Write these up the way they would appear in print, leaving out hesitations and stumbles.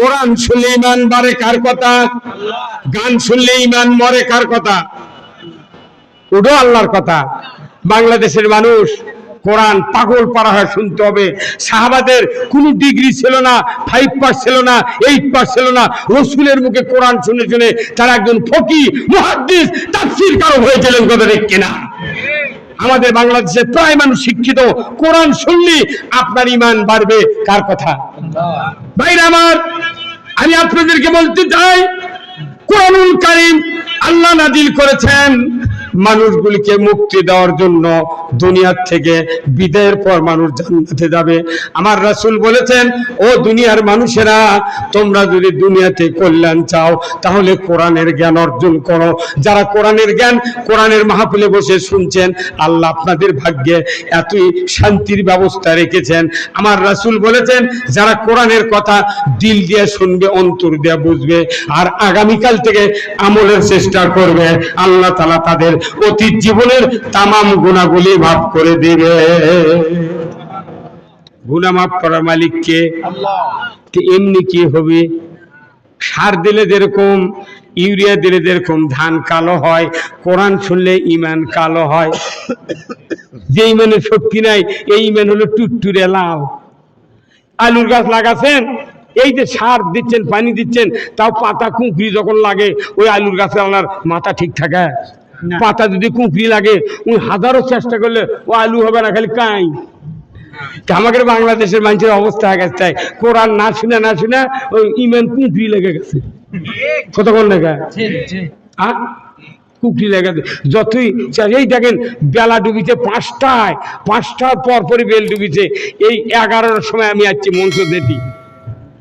কোরআন শুনলে ইমান বাড়ে কার কথা? গান শুনলে ইমান মরে কার কথা? ওটাও আল্লাহর কথা। বাংলাদেশের মানুষ কোরআন পাগল পারা হয় শুনতে হবে। সাহাবাদের কোন ডিগ্রি ছিল না, 5 পাস ছিল না, 8 পাস ছিল না। রসুলের মুখে কোরআন শুনে শুনে তারা একজন ফকিহ, মুহাদ্দিস, তাফসীরকার হয়েছিলেন। কথা ঠিক কিনা? আমাদের বাংলাদেশে প্রায় মানুষ শিক্ষিত। কোরআন শুনলে আপনার ইমান বাড়বে কার কথা? ভাইরা আমার, আমি আপনাদেরকে বলতে চাই, কোরআনুল কারীম আল্লাহ নাজিল করেছেন মানুষগুলিকে মুক্তি দেওয়ার জন্য। দুনিয়ার থেকে বিদায়ের পর মানুষ জান্নাতে যাবে। আমার রাসূল বলেছেন, ও দুনিয়ার মানুষেরা, তোমরা যদি দুনিয়াতে কল্যাণ চাও তাহলে কোরআনের জ্ঞান অর্জন করো। যারা কোরআনের জ্ঞান কোরআনের মাহফিলে বসে শুনছেন, আল্লাহ আপনাদের ভাগ্যে এতই শান্তির ব্যবস্থা রেখেছেন। আমার রাসূল বলেছেন, যারা কোরআনের কথা দিল দিয়ে শুনবে, অন্তর দিয়ে বুঝবে, আর আগামীকাল থেকে আমলের চেষ্টা করবে, আল্লাহ তাআলা তাদের অতীত জীবনের তামাম গুনাহগুলি মাফ করে দিবে। গুনাহ মাফ করার মালিক কে? আল্লাহ। এমনি কি হবে? সার দিলে যেরকম, ইউরিয়া দিলে যেরকম ধান কালো হয়, কোরআন শুনলে ইমান কালো হয়। যে ইমানের শক্তি নাই, এই ইমান হলো টুটটুরে লাউ। আলুর গাছ লাগাছেন, এই যে সার দিচ্ছেন, পানি দিচ্ছেন, তাও পাতা কুঁকড়ি যখন লাগে, ওই আলুর গাছে আপনার মাথা ঠিক থাকে? পাতা যদি কুঁকড়ি লাগে, ওই হাজারো চেষ্টা করলে ও আলু হবে না, খালি কাই। আমাদের বাংলাদেশের মানুষের অবস্থা হয়ে গেছে, কোরআন না শুনে না শুনে ওই ইমান কুঁকড়ি লেগে গেছে। কতক্ষণ লেগে কুকরি লেগেছে। যতই এই দেখেন, বেলা ডুবিছে 5টায়, 5টার পর পরই বেল ডুবিছে। এই 11টার সময় আমি আসছি মঞ্চ দেখি,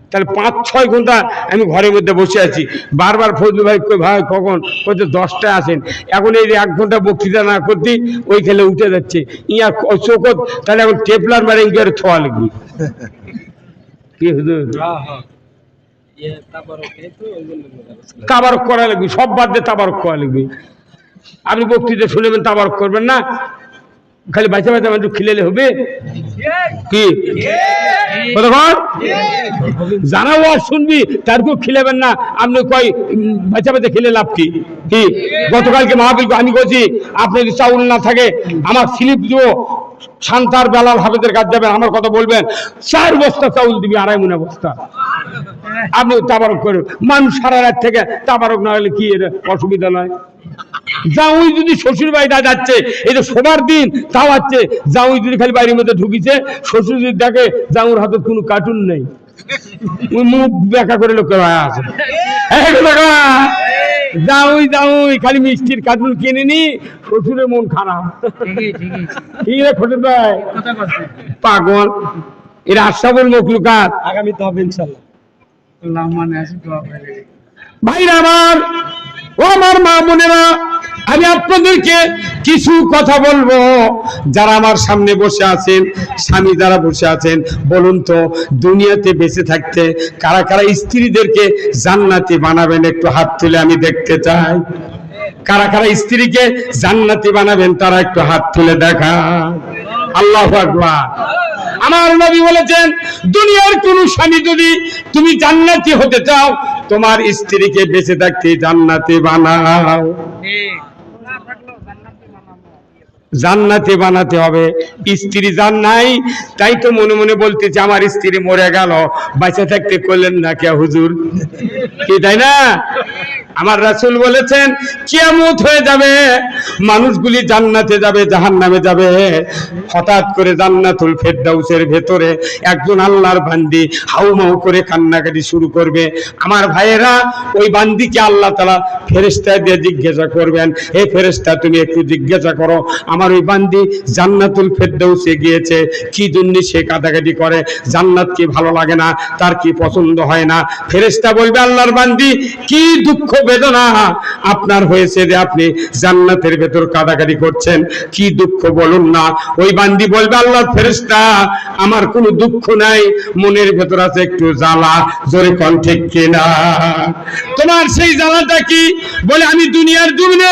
তাহলে 5-6 ঘন্টা আমি ঘরের মধ্যে বসে আছি। বারবার ফজলু ভাই কই, ভাই কখন? বলছে 10টায় আসেন। এখন এই 1 ঘন্টা বক্তৃতা না করতে ওই খেলে উঠে যাচ্ছে ইয়া চৌকত, তাহলে এখন টেপলার মারে ইঙ্গের থোয়া লিখবি। কি হুজুর, তাবারক করা লাগবে, সব বাদ দিয়ে তাবারক করা লাগবে। আপনি বক্তৃতা শুনবেন, তাবারক করবেন না, খালি বাচ্চা বাচ্চা মানুষ খিলেলে হবে কি? যারা ওয়াজ শুনবি তারকেও খিলেবেন না, আপনি কয় বাচ্চা বাচ্চা খেলে লাভ কি? কি গতকালকে মাহফিল আমি বলছি, আপনি যদি চাউল না থাকে আমার স্লিপ দিব, শান্তার বেলাল হাফেজের কাজ যাবেন, আমার কথা বলবেন, 4 বস্তা চাউল দিবি, 2.5 মণ বস্তা। আপনি তাবারক করবেন। মানুষ সারা রাত থেকে তাবারক না হলে কি অসুবিধা নয়? জাউই যদি শ্বশুর বাড়ি যাচ্ছে, এই যে সবার দিন তাও আছে, জাউই যদি খালি বাড়ির মধ্যে ঢুকিছে, শ্বশুর যদি দেখে জাউর হাতে কোনো কার্টুন নেই, ওই মুখ দেখা করে লোক আছে, জাউই জাউই খালি মিষ্টির কার্টুন কিনে নি, শ্বশুরের মন খারাপ। ঠিক আছে ছোট ভাই, পাগল এরা আশরাফুল মখলুকাত। আগামী তো হবে ইনশাআল্লাহ। ভাইরা আমার, ও আমার মা বোনেরা, আমি আপনাদেরকে কিছু কথা বলবো। যারা আমার সামনে বসে আছেন, স্বামী যারা বসে আছেন, বলুন তো দুনিয়াতে বেঁচে থাকতে কারা কারা স্ত্রীদেরকে জান্নাতি বানাবেন? একটু হাত তুলে আমি দেখতে চাই। কারা কারা স্ত্রীকে জান্নাতি বানাবেন তারা একটু হাত তুলে দেখান। আল্লাহু আকবার। আমার নবী বলেছেন, দুনিয়ার কোন স্বামী যদি তুমি জান্নাতি হতে চাও, তোমার স্ত্রীকে বেঁচে থাকতে জান্নাতি বানাও। জান্নাতি বানাতে হবে। স্ত্রী জান নাই, তাই তো মনে মনে বলতেছে আমার স্ত্রী মরে গেল, বেঁচে থাকতে করলেন না কে হুজুর? কি তাই না? আমার রাসূল বলেছেন, কিয়ামত হয়ে যাবে, মানুষগুলি জান্নাতে যাবে, জাহান্নামে যাবে। হঠাৎ করে জান্নাতুল ফেরদাউসের ভেতরে একজন আল্লাহর বান্দি হাউমাউ করে কান্নাকাটি শুরু করবে। আমার ভাইয়েরা, ওই বান্দিকে আল্লাহ তাআলা ফেরেশতা দিয়ে জিজ্ঞাসা করবেন, হে ফেরেশতা তুমি একটু জিজ্ঞাসা করো, আমার ওই বান্দি জান্নাতুল ফেরদাউসে গিয়েছে, কি জন্য সে কাঁদাকাটি করে? জান্নাত কি ভালো লাগে না? তার কি পছন্দ হয় না? ফেরেশতা বলবে, আল্লাহর বান্দি কি দুঃখ বেদনা আপনার হয়েছে যে আপনি জান্নাতের ভেতর কাঁদাকাটি করছেন? কি দুঃখ বলুন না। ওই বান্দি বলবে, আল্লাহর ফেরেশতা আমার কোনো দুঃখ নাই, মনের ভেতর আছে একটু জ্বালা। জোরে কোন ঠিক কিনা? তোমার সেই জ্বালাটা কি? বলে আমি দুনিয়ার জমিনে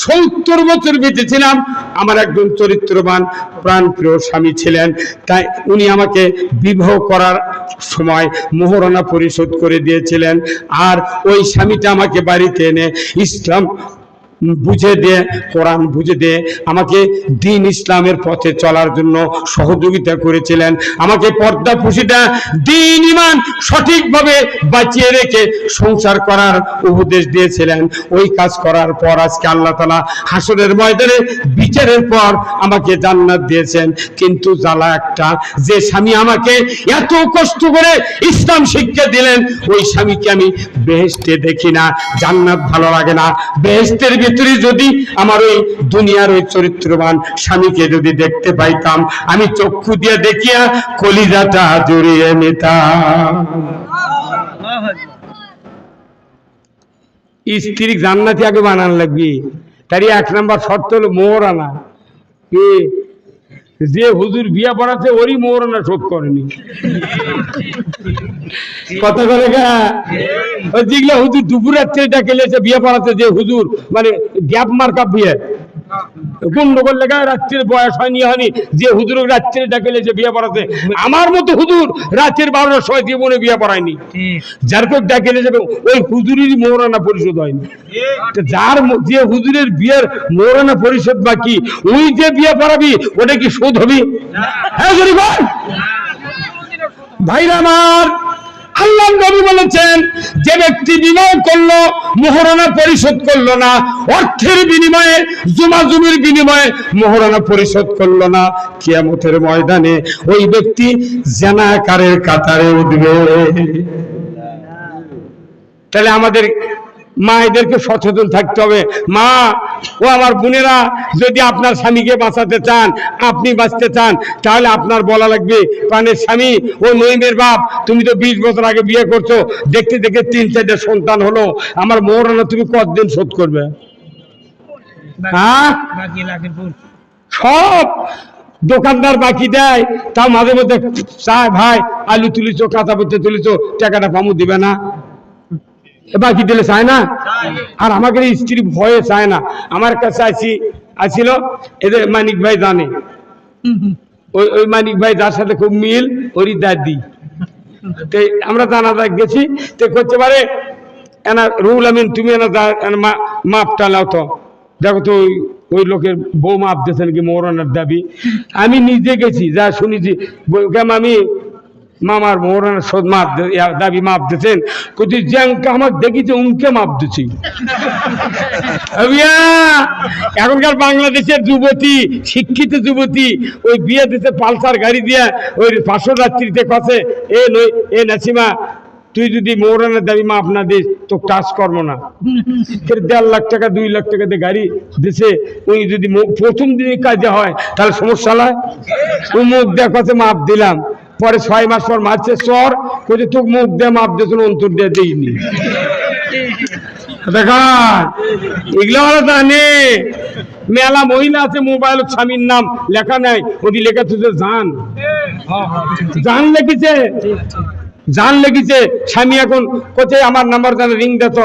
70 বছর বেঁচেছিলাম, আমার আমার একজন চরিত্রবান প্রাণপ্রিয় স্বামী ছিলেন, তাই উনি আমাকে বিবাহ করার সময় মোহরানা পরিশোধ করে দিয়েছিলেন। আর ওই স্বামীটা আমাকে বাড়িতে এনে ইসলাম বুঝে দিয়ে, কোরআন বুঝে দিয়ে আমাকে দিন ইসলামের পথে চলার জন্য সহযোগিতা করেছিলেন। আমাকে পর্দা পুশিটা দিন ইমান সঠিকভাবে বাঁচিয়ে রেখে সংসার করার উপদেশ দিয়েছিলেন। ওই কাজ করার পর আজকে আল্লাহ তাআলা হাসরের ময়দানে বিচারের পর আমাকে জান্নাত দিয়েছেন। কিন্তু জ্বালা একটা, যে স্বামী আমাকে এত কষ্ট করে ইসলাম শিক্ষা দিলেন, ওই স্বামীকে আমি বেহেশতে দেখি না, জান্নাত ভালো লাগে না। বেহেশতের ভিতরে যদি আমার ওই দুনিয়ার ওই চরিত্রবান স্বামীকে যদি দেখতে পাইতাম, আমি চক্ষু দিয়ে দেখিয়া কলিজাটা জড়িয়ে নিতাম। স্ত্রী জান্নাতি আগে বানান লাগবে, তারই 1 নম্বর শর্ত হলো মোহরানা। কি যে হুজুর বিয়া পড়াচ্ছে ওরই মোহরানা শোধ করেনি, কথা করে যেগুলো হুজুর দুপুর রাত্রে ডাকে বিয়ে পড়াচ্ছে, যে হুজুর মানে গ্যাপ মার্কা বিয়ে গন্ডগোল লেখা, রাত্রির বয়স হয়নি যে হুজুর রাত্রে ডাকে বিয়ে পড়াচ্ছে। আমার মতো হুজুর রাতের 12টার সময় জীবনে বিয়ে পড়ায়নি, যার কেউ ডাকে যাবে ওই হুজুরেরই মোহরানা পরিশোধ হয়নি। যার যে হুজুরের বিয়ের মোহরানা পরিশোধ বাকি, ওই যে বিয়ে পড়াবি ওটা কি শোধ হবি? হ্যাঁ ভাইরা আমার, আল্লাহ নবী বলেছেন, যে ব্যক্তি বিবাহ করলো মোহরানা পরিশোধ করলো না, অর্থের বিনিময়ে জুমাজুমির বিনিময়ে মোহরানা পরিশোধ করলো না, কিয়ামতের ময়দানে ওই ব্যক্তি জানাকারের কাতারে উঠবে। তাহলে আমাদের মায়েদেরকে সচেতন থাকতে হবে। মা ও আমার বোনেরা, যদি আপনার স্বামীকে বাঁচাতে চান, আপনি বাঁচতে চান, তাহলে আপনার বলা লাগবে, প্রাণের স্বামী ও নইমের বাপ, তুমি তো 20 বছর আগে বিয়ে করছো, দেখতে দেখতে 3-4টা সন্তান হলো, আমার মোহরানা তুমি কতদিন শোধ করবে? হ্যাঁ, সব দোকানদার বাকি দেয়, তাও মাঝে মধ্যে চায়, ভাই আলু তুলিছো, কাঁচা পড়তে তুলিছো, টাকাটা পামু দিবে না? বাকি দিলে চায় না। আর আমাকে স্ত্রী ভয়ে চায় না। আমার কাছে আসছিল, এদের মানিক ভাই জানে, ওই মানিক ভাই যার সাথে খুব মিল, ওরই দাদি। আমরা জানাজা গেছি, তো করতে পারে এনা রুহুল আমিন, তুমি মাপটা লাও তো, দেখো তো ওই লোকের বউ মাপ দিয়েছে নাকি মোহরানার দাবি। আমি নিজে গেছি, যা শুনেছি, আমি মামার মোহরানা শোধ মাপ দাবি মাপ দিয়েছেন, কোথায় জ্যাংকা আমার দেখিছে উনকে মাপ দিচ্ছি। এখনকার বাংলাদেশের যুবতী, শিক্ষিত যুবতী, ওই বিয়ে দিতে পালসার গাড়ি দিয়ে ওই 500 রাত্রিতে কাছে, এ নাসিমা, তুই যদি মোহরানার দাবি মাপ না দিস তো কাজ করবো না। 1.5 লাখ টাকা 2 লাখ টাকা দিয়ে গাড়ি দিছে, উনি যদি প্রথম দিনে কাজে হয় তাহলে সমস্যা নয়। তুই মুখ দেখ কাছে মাপ দিলাম, পরে 6 মাস পর মারছে চর, কোথায় তোকে মুখ দিয়ে মাপ দিয়েছিল, অন্তর দিয়ে দিইনি। দেখা এগুলো ওরা জানে। মেলা মহিলা আছে, মোবাইল স্বামীর নাম লেখা নাই, ওটি লেখা তুই জান লেগেছে, জান লেগেছে। স্বামী এখন কোথায় আমার নাম্বার জানে, রিং দিত,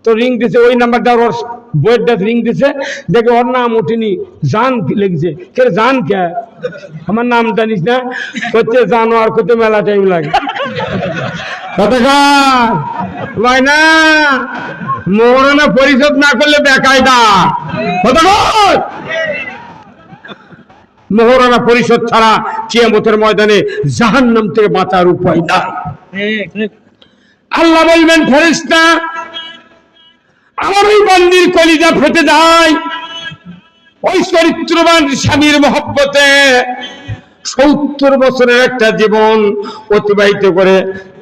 তো রিং দিছে, ওই নাম্বারটা ওর বইয়ের রিং দিছে, দেখে ওর নাম ওঠেনি, জান লেগেছে। কে জান? কে আমার নাম জানিস না? করতে জানো আর করতে মেলা টাইম লাগে। না মোহরানা পরিশোধ না করলে বেকায়দা। মোহরানা পরিশোধ ছাড়া কিয়ামতের ময়দানে জাহান্নাম থেকে বাঁচার উপায় নাই। আল্লাহ বলবেন, ফেরেশতা আমার ওই বান্দির কলিজা ফেটে যায়, ওই চরিত্রবান স্বামীর মহব্বতে 70 বছরের একটা জীবন অতিবাহিত করে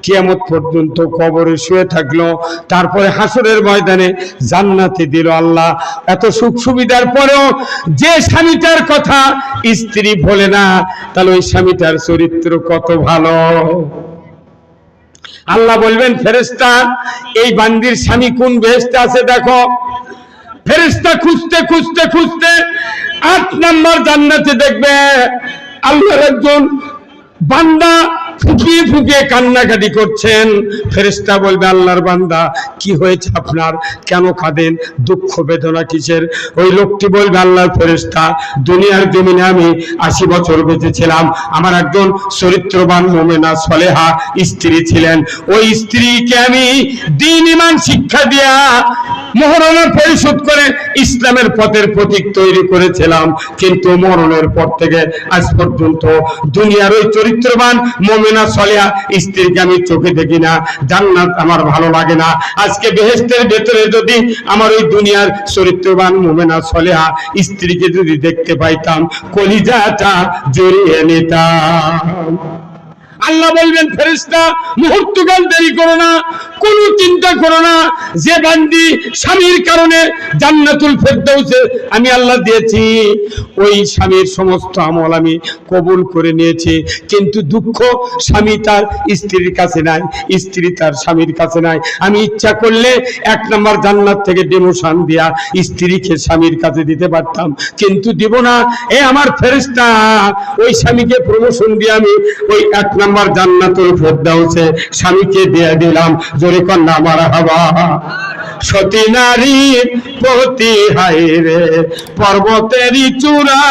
কিয়ামত পর্যন্ত কবরে শুয়ে থাকলো, তারপরে হাসরের ময়দানে জান্নাতে দিল আল্লাহ। এত সুখ সুবিধার পরেও যে স্বামীটার কথা স্ত্রী বলে না, তাহলে ওই স্বামীটার চরিত্র কত ভালো। আল্লাহ বলবেন, ফেরেশতা এই বান্দির স্বামী কোন বেহেশতে আছে দেখো। ফেরেশতা খুঁজতে খুঁজতে খুঁজতে 8 নম্বর জান্নাতে দেখবে আল্লাহর একজন বান্দা ফুঁকিয়ে ফুঁকিয়ে কান্নাকাটি করছেন। ফেরেশতা বলবে, আল্লাহর বান্দা কি হয়েছে আপনার, কেন কাঁদেন, দুঃখ বেদনা কিসের? ওই লোকটি বলবে, আল্লাহর ফেরেশতা, দুনিয়ার জমিনে আমি 80 বছর বেঁচেছিলাম, আমার একজন চরিত্রবান মুমিনা সলেহা স্ত্রী ছিলেন, ওই স্ত্রীকে আমি দ্বীন ঈমান শিক্ষা দিয়া মহরণের পরিশোধ করে ইসলামের পথের প্রতীক তৈরি করেছিলাম, কিন্তু মরণের পর থেকে আজ পর্যন্ত দুনিয়ার ওই চরিত্রবান মুমিনা সলেহা স্ত্রীকে আমি চোখে দেখি না, জান্নাত আমার ভালো লাগে না। আজকে বেহেশতের ভেতরে যদি আমার ওই দুনিয়ার চরিত্রবান মুমিনা সলেহা স্ত্রীকে যদি দেখতে পাইতাম, কলিজাটা জড়িয়ে নিতাম। আল্লাহ বলবেন, ফেরেশতা মুহূর্তকাল দেরি করো না, কোনো চিন্তা করো না, যে বান্দি স্বামীর কারণে জান্নাতুল ফেরদাউসে আমি আল্লাহ দিয়েছি, ওই স্বামীর সমস্ত আমল আমি কবুল করে নিয়েছি, কিন্তু দুঃখ স্বামী তার স্ত্রীর কাছে নাই, স্ত্রী তার স্বামীর কাছে নাই। আমি ইচ্ছা করলে 1 নম্বর জান্নাত থেকে ডিমোশন দিয়া স্ত্রীকে স্বামীর কাছে দিতে পারতাম, কিন্তু দিব না। এ আমার ফেরেশতা, ওই স্বামীকে প্রমোশন দিয়ে আমি ওই 1 নম্বর জান্নাতুল ফেরদাউসে স্বামীকে দিয়ে দিলাম। জোরে কন্যা মারহাবা। সতী নারীর প্রতি হায় রে পর্বতেরই চূড়া,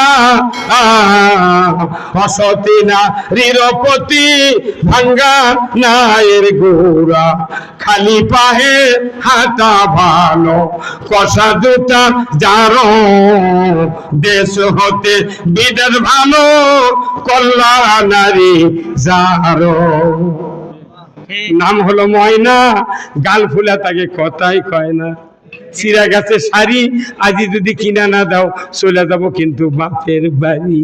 অসতী নারীর প্রতি ভাঙ্গা নায়ের গোড়া, খালি পায়ে হাঁটা ভালো কষা জুতা যারো, দেশ হতে বিদেশ ভালো কল্যাণ নারী যারো। নাম হলো ময়না, গাল ফুলা তাকে কথাই কয় না, চিরা গাছে শাড়ি আজি যদি কিনা না দাও চলে যাব কিন্তু বাপের বাড়ি।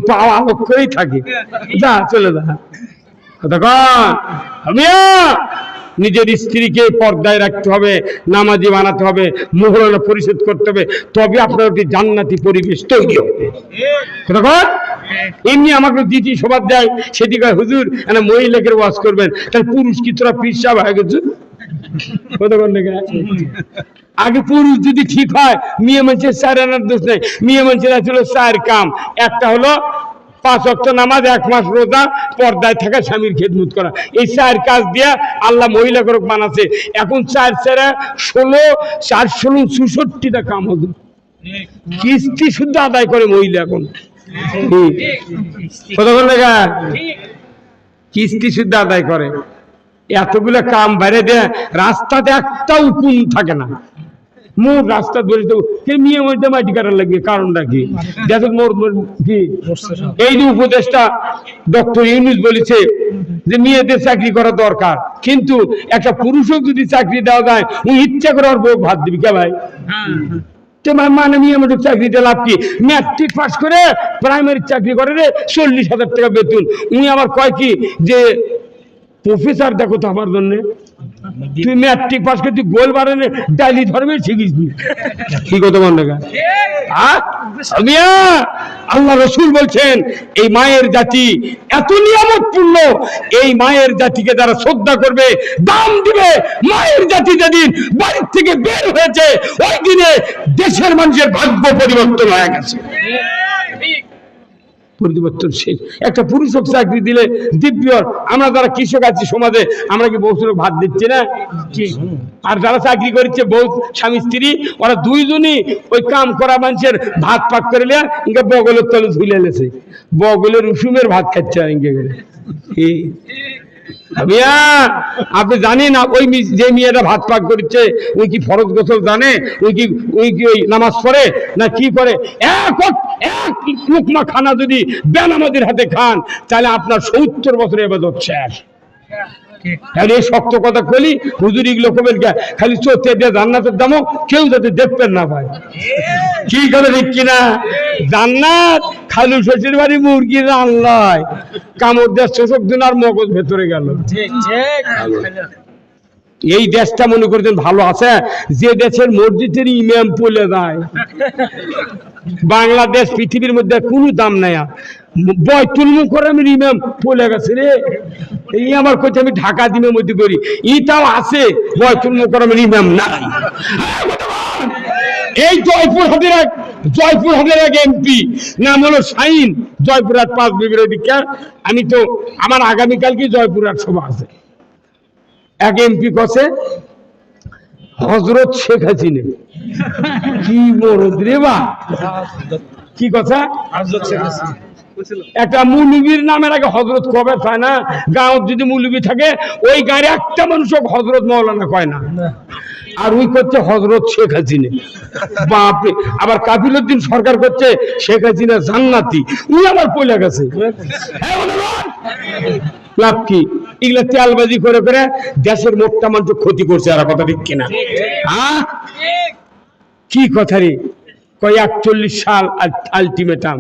পাওয়া লক্ষ্যই থাকে, যা চলে যা। নিজের স্ত্রীকে পর্দায় রাখতে হবে, নামাজি বানাতে হবে, মোহরানা পরিশোধ করতে হবে, তবে আপনার একটি জান্নাতি পরিবেশ তৈরি হবে। এমনি আমাকে দিদি সবার দেয়, সেটি কয় হুজুর একটা মহিলাকে ওয়াজ করবেন, তাহলে পুরুষ কি তোরা পীর সাহেব হয়ে গেছে? আগে পুরুষ যদি ঠিক হয়, মেয়ে মানুষের 4 আনার দোষ নেই। মেয়ে মানুষের ছিল 4 কাম, একটা হলো 5 ওয়াক্ত নামাজ, 1 মাস রোজা, পর্দায় থাকা, স্বামীর খেদমত করা। এই 4 কাজ দিয়া আল্লাহ মহিলা করক বানাচ্ছে। এখন 4 4 16 4 16 64টা কাম হবে, কিস্তি শুদ্ধ আদায় করে মহিলা। এখন কিস্তি শুদ্ধ আদায় করে, এতগুলো কাম বাইরে দেয়, রাস্তাতে একটাও কোন থাকে না। মোর রাস্তা ধরে তো মেয়ে মধ্যে মাটি কাটার লাগবে, কারণটা কি? দেখো মোর কি এই যে উপদেশটা ডক্টর ইউনূস বলেছে যে মেয়েদের চাকরি করা দরকার, কিন্তু একটা পুরুষও যদি চাকরি দেওয়া যায়, ও ইচ্ছা করে ওর বউ ভাত দিবি কে ভাই? মানে মেয়ে আমাদের চাকরিতে লাভ কি? ম্যাট্রিক পাস করে প্রাইমারি চাকরি করে রে, 40,000 টাকা বেতন। উনি আবার কয় কি যে প্রফেসর দেখো তো আমার জন্য, তুই ম্যাট্রিক পাস করে তুই গোল বাড়ানে ডাইলি ধর্মের শিখিস নি, কি কথা বল না? আল্লাহ রসুল বলছেন এই মায়ের জাতি এত নিয়ামতপূর্ণ, এই মায়ের জাতিকে যারা শ্রদ্ধা করবে, দাম দিবে, মায়ের জাতি যেদিন বাড়ির থেকে বের হয়েছে ওই দিনে দেশের মানুষের ভাগ্য পরিবর্তন হয়ে গেছে। পরিবর্তন শেষ। একটা পুরুষক চাকরি দিলে দিব্য। আমরা যারা কৃষক আছি সমাজে, আমরা কি বউ ভাত দিচ্ছি না? আর যারা চাকরি করছে বউ স্বামী স্ত্রী, ওরা দুইজনই ওই কাম করা মানুষের ভাত পাক করে লিয়া ইনকে বগলের তলে ঝুলে এলেছে, বগলের উসুমের ভাত খাচ্ছে আর ইনকে করে। আপনি জানেন ওই যে মেয়েটা ভাত পাক করছে ওই কি ফরজ গোসল জানে? ওই কি ওই নামাজ পড়ে না কি করে? এক লুকমা খানা যদি বেনামাজির হাতে খান, তাহলে আপনার 70 বছরে ইবাদত শেষ। খালি এই শক্ত কথা বলি, হুজুর এগুলো কবেন খালি চোখে দিয়ে জান্নাতের দামও কেউ যাতে দেখবেন না পায়, কি করে ঠিক কিনা? জান্নাত খালু শ্বশুর বাড়ি মুরগি রান্নায় কামড় দেশ চোখ দিন আর মগজ ভেতরে গেল। এই দেশটা মনে করছেন ভালো আছে, যে দেশের মসজিদের ইমাম পলে যায়। বাংলাদেশ পৃথিবীর মধ্যে কোনো দাম নাই। বয়তুল মুকাররমের ইমাম পলে গেছে রে, এই আমার কাছে আমি ঢাকা দিনের মধ্যে করি, এটাও আছে, বয়তুল মুকাররমের ইমাম নাই। এই জয়পুর হাটের জয়পুরহাটের এক এমপি, নাম হলো শাহিন, জয়পুরহাট 5 বিবির অধিকার। আমি তো আমার আগামীকালকে জয়পুরহাট সভা আছে। এক এমপি কছে হযরত শেখ হাসিনা। কি মরদ রে বা, কি কথা? একটা মুলুবির নামের আগে হযরত কবে চায় না? গাঁৱত যদি মুলুবি থাকে ওই গাড়ি একটা মানুষও হযরত মাওলানা কয় না, আর ওই করছে হযরত শেখ হাসিনা। বাপরে! আবার কাফিলউদ্দিন সরকার করছে শেখ হাসিনা জান্নাতি, উনি আবার পয়লা গেছে। লাভ কি? এগুলা তেলবাজি করে করে দেশের মোটটা মানুষ ক্ষতি করছে। আর কথা ঠিক কিনা? হ্যাঁ, কি কথা রে? কয় 41 সাল আলটিমেটাম।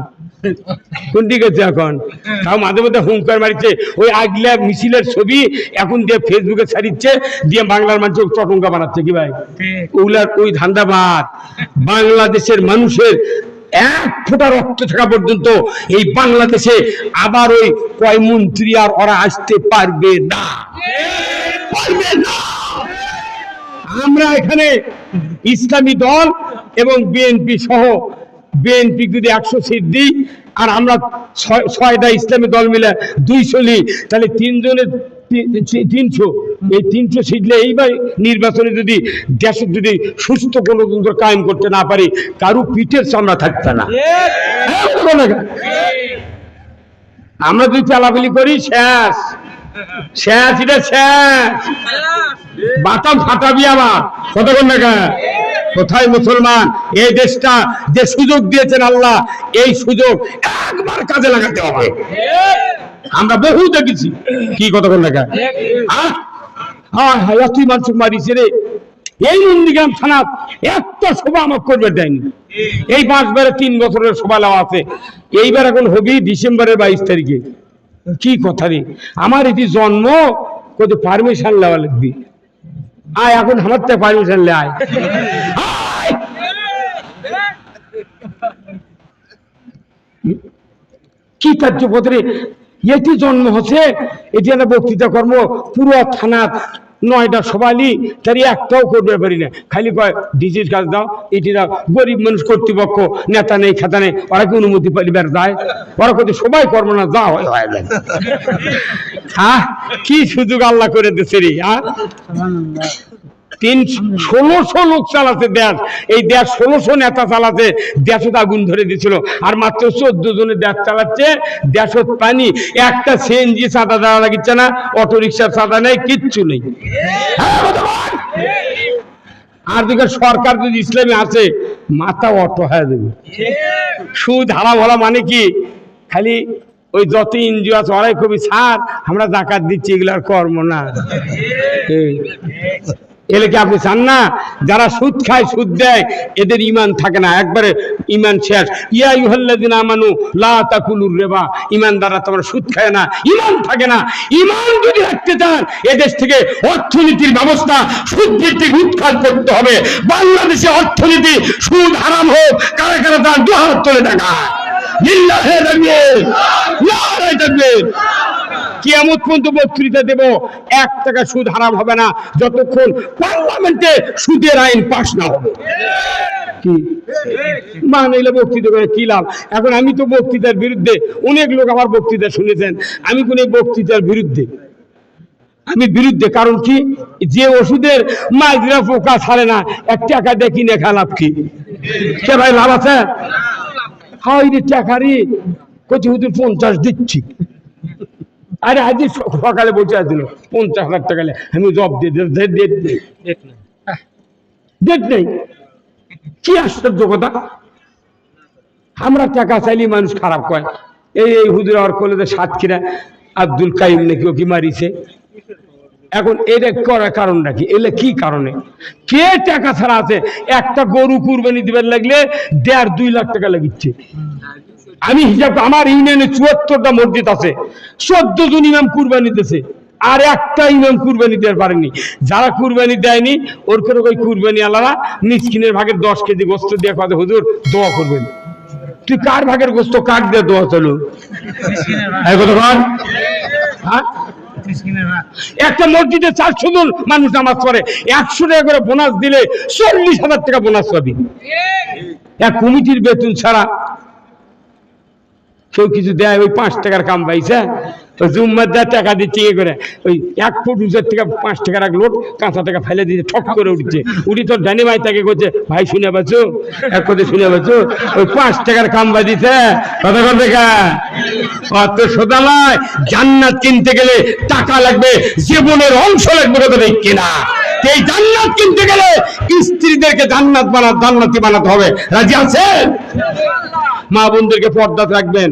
কোন দিকে আছে এখন? তাও মাঝে মধ্যে হুঙ্কার মারিচ্ছে। ওই আগলা মিছিলের ছবি এখন দিয়ে ফেসবুকে ছাড়িচ্ছে, দিয়ে বাংলার মানুষ চটঙ্গা বানাচ্ছে। কি ভাই, ওগুলার ওই ধান্দাবাদ। বাংলাদেশের মানুষের এক ফোঁটা রক্ত থাকা পর্যন্ত এই বাংলাদেশে আবার ওই কয় মন্ত্রী আর ওরা আসতে পারবে না, পারবে না। আমরা এখানে ইসলামী দল এবং বিএনপি সহ, বিএনপি যদি 100 সিট দিই আর আমরা 6টা ইসলামী দল মিলে 200 নিই, তাহলে 3 জনের 300, এই 300 সিটলে এইবার নির্বাচনে যদি দেশে যদি সুস্থ গণতন্ত্র কায়েম করতে না পারি, কারো পিঠের চামড়া থাকবে না। আমরা যদি চালাপালি করি শেষ, শেষ, এটা শেষ। বাতাম ফাটাবি আমার, কতক্ষণ না? কোথায় মুসলমান? এই দেশটা যে সুযোগ দিয়েছেন আল্লাহ, এই সুযোগ একবার কাজে লাগাতে হবে। আমরা বহু দেখেছি। কি কতক্ষণ দেখা? তুই মানুষ মারিছে রে। এই নন্দীগ্রাম থানা একটা সভা আমার করবে দেয়নি। এই 5 বারে 3 বছরের সভা নেওয়া আছে। এইবার এখন হবি ডিসেম্বরের 22 তারিখে। কি কথা রে? আমার এটি জন্ম, কত পারমিশন নেওয়া লাগবে। আয় এখন আমার থেকে পারমিশন লে আয়। কি কার্যপত্রে এটি জন্ম হচ্ছে, এটি একটা বক্তৃতা কর্ম। পুরো থানা 9টা সবাই, তার একটাও করবে পারি না। খালি কয় ডিজির কাজ দাও। এটিরা গরিব মানুষ, কর্তৃপক্ষ, নেতা নেই, খাতা নেই, ওরা কি অনুমতি পাইবার যায়? ওরা কত সবাই কর্ম না যা হয় হয় যায়। হ্যাঁ, কি সুযোগ আল্লাহ করে দিচ্ছে রে। 1600 লোক চালাতে দেশ, এই দেশ 1600 নেতা চালাতে, দেশত আগুন ধরে দিয়েছিল। আর মাত্র 14 জনে দেশ চালাচ্ছে। দেশত পানি, একটা সিএনজি চাঁদা দেওয়া লাগিচ্ছে না, অটো রিক্সার চাঁদা নেই, কিচ্ছু নেই। আর দিকে সরকার যদি ইসলামী আছে, মাথা অটো হয়ে যাবে। সুদ হারা ভরা মানে কি? খালি ওই যত এনজিও আছে ওরাই খুবই ছাড়, আমরা জাকাত দিচ্ছি, এগুলার কর্ম না। এলে কি আপনি চান না? যারা সুদ খায়, সুদ দেয়, এদের ইমান থাকে না, একবারে ইমান শেষ। ইয়া আইয়ুহাল্লাযিনা আমানু লা তাকুলুর রিবা, ইমানদাররা তোমরা সুদ খায় না, ইমান থাকে না। ইমান যদি রাখতে চান, এদেশ থেকে অর্থনীতির ব্যবস্থা সুদ ভিত্তিক উৎখাত করতে হবে। বাংলাদেশে অর্থনীতি সুদ হারাম হোক, কারা কারা তার 2 হাত তুলে টাকা লিল্লাহি তাকবীর, নারে তাকবীর। কিয়ামত পর্যন্ত বক্তৃতা দেব, 1 টাকা সুদ হারাম হবে না যতক্ষণ পার্লামেন্টে সুদের আইন পাস না হবে। কি মানলে বক্তৃতা করে কি লাভ? এখন আমি তো বক্তৃতার বিরুদ্ধে, অনেক লোক আমার বক্তৃতা শুনেছেন। আমি কোন বক্তৃতার বিরুদ্ধে, আমি বিরুদ্ধে। কারণ কি? যে ওষুধের মাজরা পোকা ছাড়ে না, 1 টাকা দিয়ে কিনে খা, লাভ কি? কে ভাই লাভ আছে? হাই রে টাকারি কচি হুজুর 50 দিচ্ছি। আরে আজ সকালে বসে আসছিল 50,000 টাকা। আমি জব দিয়ে ডেট নেই। কি আশ্চর্য কথা! আমরা টাকা চাইলে মানুষ খারাপ কয়। এই হুজুর আর কলেজে সাতক্ষীরা আব্দুল কাইম নাকি ওকে মারিছে। এখন এটা করার কারণটা কি? এলে কি কারণে? কে টাকা ছাড়া আছে? একটা গরু কুরবানি দিবার লাগলে 1.5-2 লাখ টাকা লাগিচ্ছে। আমি হিসাব, আমার ইউনিয়নে 74টা মসজিদ আছে, 14 জন ইমাম কুরবানি দিতেছে, আর একটা ইমাম কুরবানি দেওয়ার পারেনি। যারা কুরবানি দেয়নি, ওর করে ওই কুরবানি আলাদা মিসকিনের ভাগের 10 কেজি গোস্ত দিয়ে কথা, হুজুর দোয়া করবেন। তুই কার ভাগের গোস্ত কাট দিয়ে দোয়া চলো? একটা মসজিদে 400 জন মানুষ নামাজ পড়ে, 100 টাকা করে বোনাস দিলে 40,000 টাকা বোনাস পাবি। এক কমিটির বেতন ছাড়া কেউ কিছু দেয়, ওই 5 টাকার কাম পাইছে, ওই জুম্মার দেয় টাকা দিচ্ছে ইয়ে করে, ওই 1 ফুট উঁচের থেকে 5 টাকার এক লোট কাঁচা টাকা ফেলে দিচ্ছে, ঠক করে উঠছে, উঠি তোর ডানি ভাই তাকে করছে, ভাই শুনে পাচ্ছো, এক কথা শুনে পাচ্ছো, ওই 5 টাকার কাম বাজিছে, কথা কথা দেখা অত সোজা নয়। জান্নাত কিনতে গেলে টাকা লাগবে, জীবনের অংশ লাগবে, কথা ঠিক কিনা? এই জান্নাত কিনতে গেলে স্ত্রীদেরকে জান্নাতি বানাতে হবে। রাজি আছেন? মা বোনদেরকে পর্দা রাখবেন।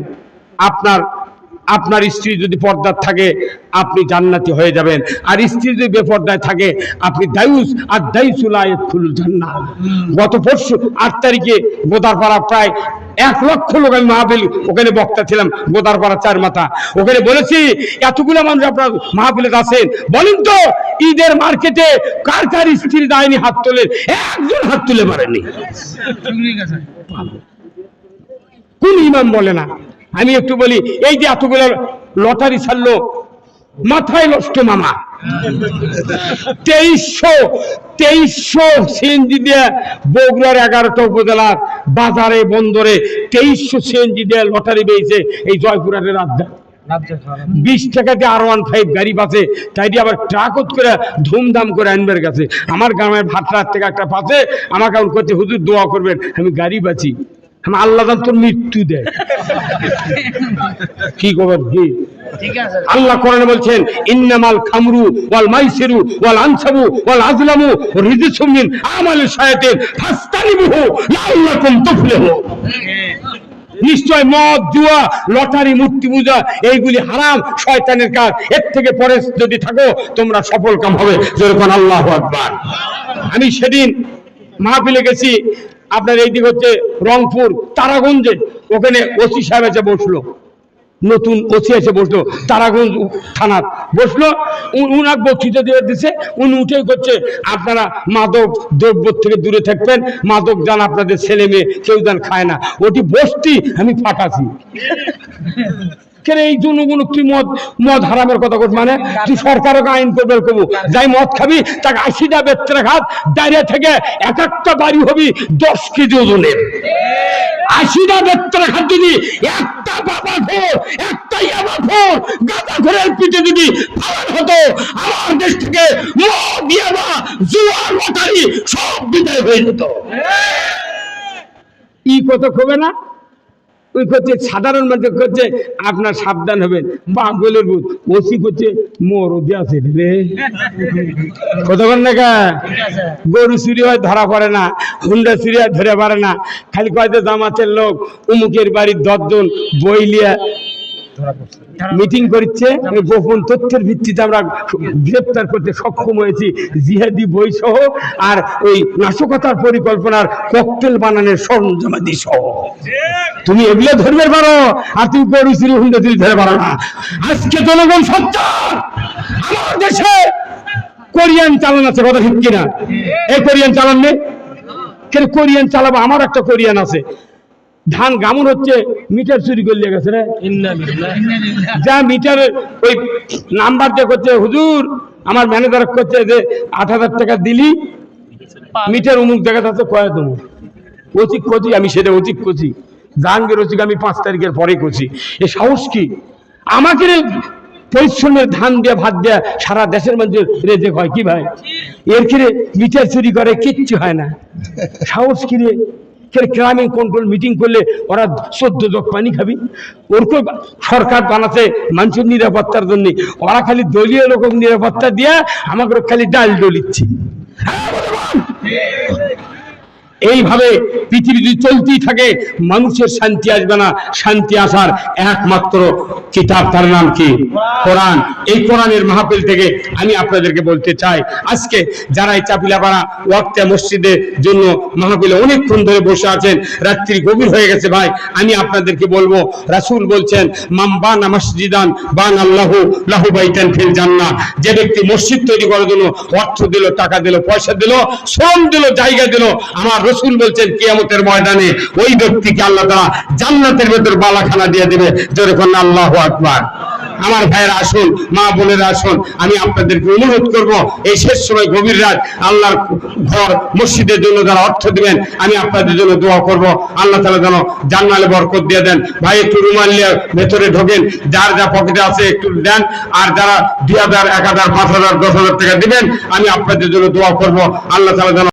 আপনার স্ত্রী যদি পর্দা থাকে আপনি জান্নাতি হয়ে যাবেন, আর স্ত্রী যদি বেপর্দায় থাকে আপনি দায়ুস, আর দায়ুসুল আয়াদখুলুল জান্নাহ। গত পরশু 8 তারিখে গোদারপাড়া প্রায় 1 লক্ষ লোক, আমি মাহফিল ওখানে বক্তা ছিলাম, গোদারপাড়া 4 মাথা, ওখানে বলেছি এতগুলো মানুষ আপনার মাহফিলে আছেন, বলেন তো ঈদের মার্কেটে কার কার স্ত্রী দায়নি হাত তোলে? একজন হাত তুলে পারেনি। কোন ইমাম বলে না? আমি একটু বলি, এই যে এতগুলো লটারি ছাড়লো, মাথায় নষ্ট মামা। 2300 সিএনজি দিয়ে বগুড়ার 11টা উপজেলার বাজারে বন্দরে 2300 সিএনজি দিয়ে লটারি পেয়েছে এই জয়পুরহাটের রাজধানী। 20 টাকা দিয়ে R15 গাড়ি পাচ্ছে, তাই দিয়ে আবার ট্রাকত করে ধুমধাম করে আনবার কাছে। আমার গ্রামের ভাটরার থেকে একটা পাচ্ছে, আমাকে এখন করছে হুজুর দোয়া করবেন আমি গাড়ি বাঁচি। আল্লাহ তোর মৃত্যু দেয়, কি খবর? কি আল্লাহ কোরআনে বলছেন, ইন্নামাল খামরু ওয়াল মাইসিরু ওয়াল আনসাবু ওয়াল আজলামু রিজসুম মিন আমালিশ শায়াতিন ফাস্তানিবুহু লাআল্লাকুম তুফলিহুন। নিশ্চয় মদ, জুয়া, লটারি, মূর্তি পূজা এইগুলি হারাম, শয়তানের কাজ। এর থেকে পরে যদি থাকো তোমরা সফল কাম হবে। যেরকম আল্লাহু আকবার। আমি সেদিন মাহফিলে গেছি, আপনার এইদিক হচ্ছে রংপুর তারাগঞ্জে, ওখানে ওসি সাহেব এসে বসলো, নতুন ওসি এসে বসলো, তারাগঞ্জ থানার বসলো, উনাকে বক্তৃতা দিয়ে দিচ্ছে, উনি উঠেই করছে আপনারা মাদক দ্রব্য থেকে দূরে থাকবেন, মাদক যান আপনাদের ছেলে মেয়ে কেউ যান খায় না। ওটি বসতি আমি ফাটাছি কেন? এই জনগণ তুই মদ হারামের কথা কর, মানে তুই সরকারকে আইন করবে কবু, যাই মদ খাবি তাকে 80টা বেত্রা খাত দাঁড়িয়ে থেকে এক একটা বাড়ি হবি 10 কেজি ওজনের। 80টা বেত্রা খাত যদি একটা বাবা ঘোর, একটা ইয়াবা ঘোর, গাঁদা ঘোরের পিঠে যদি ফালান হতো, আমার দেশ থেকে মদ, ইয়াবা, জুয়া, লটারি সব বিদায় হয়ে যেত। ই কত খবে না? ওই করছে সাধারণ মানুষ করছে আপনার সাবধান হবেন, পাগলের ভূত। ওসি করছে মরদে আছে রে, কতক্ষণ দেখা গরু চুরি হয় ধরা পড়ে না, হুন্ডা চুরি হয় ধরে পারে না, খালি কয়তে জামাতের লোক উমুকের বাড়ির 10 জন বই লিয়া মিটিং করছে, গোপন তথ্যের ভিত্তিতে আমরা গ্রেপ্তার করতে সক্ষম হয়েছি, জিহাদি বই সহ আর ওই নাশকতার পরিকল্পনার ককটেল বানানোর সরঞ্জামাদি সহ। তুমি এগুলো ধরবে পারো, আর তুমি গরু চুরি, হুন্ডা চুরি ধরে পারো না। আজকে জনগণ সোচ্চার। আমার দেশে কোরিয়ান চালান আছে, কথা ঠিক কিনা? এই কোরিয়ান চালান নেই কেন? কোরিয়ান চালাবো, আমার একটা কোরিয়ান আছে। ধান গামন হচ্ছে, মিটার চুরি করলে গেছে রে, যা মিটার ওই নাম্বার দিয়ে করছে, হুজুর আমার ম্যানেজার করছে যে 8,000 টাকা দিলি মিটার অমুক দেখা যাচ্ছে কয় তুমি অচিক করছি। আমি সেটা অচিক করছি, জাহাঙ্গীর অচিক আমি 5 তারিখের পরে করছি। এ সাহস কি? আমাকে পরিশ্রমের ধান দিয়ে ভাত দেয়া সারা দেশের মধ্যে রেজেক হয় কি ভাই? এর কিরে মিটার চুরি করে কিচ্ছু হয় না। সাহস কিরে? ক্রাইম কন্ট্রোল মিটিং করলে ওরা 14 জগ পানি খাবি। ওরকে সরকার বানাচ্ছে মানুষের নিরাপত্তার জন্য, ওরা খালি দলীয় লোক নিরাপত্তা দিয়া আমাকে খালি ডাল ডলিচ্ছে। এইভাবে পৃথিবী যদি চলতেই থাকে মানুষের শান্তি আসবে না। শান্তি আসার একমাত্র কিতাব, তার নাম কি? কোরআন। এই কোরআনের মাহফিল থেকে আমি আপনাদেরকে বলতে চাই, আজকে যারা এই চাপিলাপাড়া ওয়াক্তে মসজিদের জন্য মাহফিলে অনেকক্ষণ ধরে বসে আছেন, রাত্রি গভীর হয়ে গেছে ভাই, আমি আপনাদেরকে বলবো, রাসূল বলছেন মান বানা মসজিদান বানা আল্লাহু লাহু বাইতান ফিল জান্নাহ। যে ব্যক্তি মসজিদ তৈরি করার জন্য অর্থ দিল, টাকা দিল, পয়সা দিল, শ্রম দিল, জায়গা দিল, আমার রাসূল বলছেন কিয়ামতের ময়দানে ওই ব্যক্তিকে আল্লাহ তাআলা জান্নাতের ভেতর বালাখানা দিয়ে দিবে। জোরে কোন আল্লাহু আকবার। আমার ভাইয়েরা আসুন, মা বোনেরা আসুন, আমি আপনাদেরকে অনুরোধ করব এই শেষ সময় গভীর রাত আল্লাহর ঘর মসজিদের জন্য যারা অর্থ দিবেন আমি আপনাদের জন্য দোয়া করব, আল্লাহ তাআলা যেন জান্নাতে বরকত দিয়ে দেন। ভাই একটু রুমাল নিয়ে ভেতরে ঢোকেন, যার যা পকেটে আছে একটু দেন, আর যারা 2000, 1000, 5000, 10,000 টাকা দিবেন আমি আপনাদের জন্য দোয়া করব, আল্লাহ তাআলা যেন